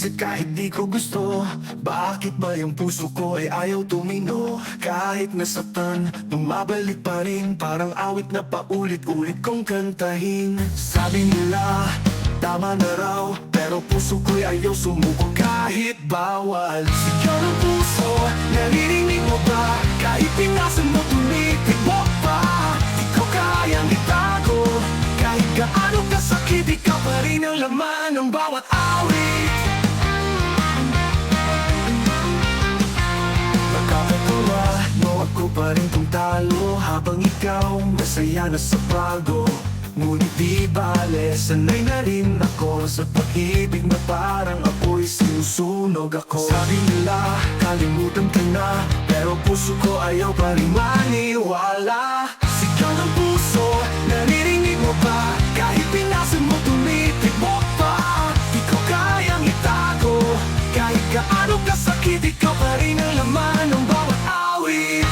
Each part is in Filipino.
isip kahit di ko gusto. Bakit ba yung puso ko ay ayaw tumino? Kahit nasaktan, bumabalik pa rin. Parang awit na paulit-ulit kong kantahin. Sabi nila, tama na raw, pero puso ko'y ayaw sumuko kahit bawal. Sigaw ng puso, naririnig mo ba? Kahit pinasan mo, tumitibok pa. Di ko kayang itago, kahit gaano kasakit, ikaw pa rin ang laman ng bawat awit. Nakakatawa, no ako pa rin tong talo, habang ikaw masaya na sa bago. Ngunit di bale, sanay na rin ako sa pag-ibig na parang apoy sinusunog ako. Sabi nila, kalimutan ka na, pero puso ko ayaw pa rin maniwala. Sigaw ng puso, naririnig mo ba? Kahit pinasan mo, tumitibok pa. Di ko kayang itago, kahit gaano kasakit, ikaw pa rin ang laman ng bawat awit.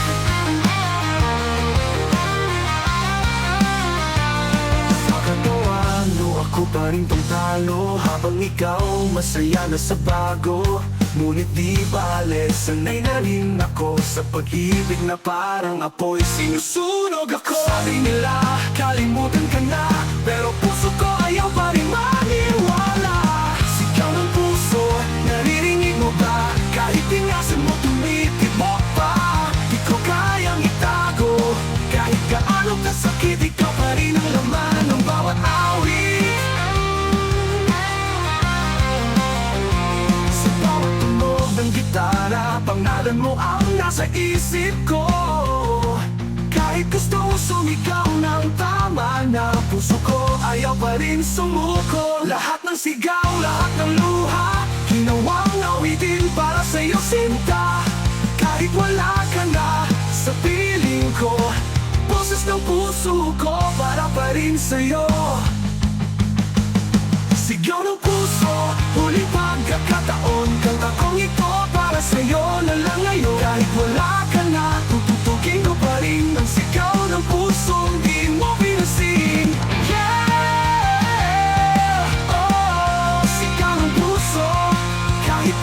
Ako pa rin tong talo, habang ikaw masaya na sa bago. Ngunit di bale, sanay na rin ako sa pag-ibig na parang apoy sinusunog ako. Sabi nila, kalimutan ka na, pero puso ko ayaw pa rin maniwala. Sigaw ng puso, naririnig mo ba? Kahit pinasan mo, tumitibok pa. Di ko kayang itago, kahit gaano kasakit, ikaw pa rin ang laman ng bawat awit. Gitara, pangalan mo ang nasa isip ko. Kahit gusto ko sumigaw ng tama na, puso ko ayaw pa rin sumuko. Lahat ng sigaw, lahat ng luha, ginawang awitin para sa'yo sinta. Kahit wala ka na sa piling ko, boses ng puso ko para pa rin sa'yo. Sigaw ng puso, huling pagkakataon, kanta kong ito para sa'yo na lang ngayon. Kahit wala ka na, tututugin ko pa rin ang sigaw ng puso, hindi mo pinasin. Yeah! Oh, sigaw ng puso, kahit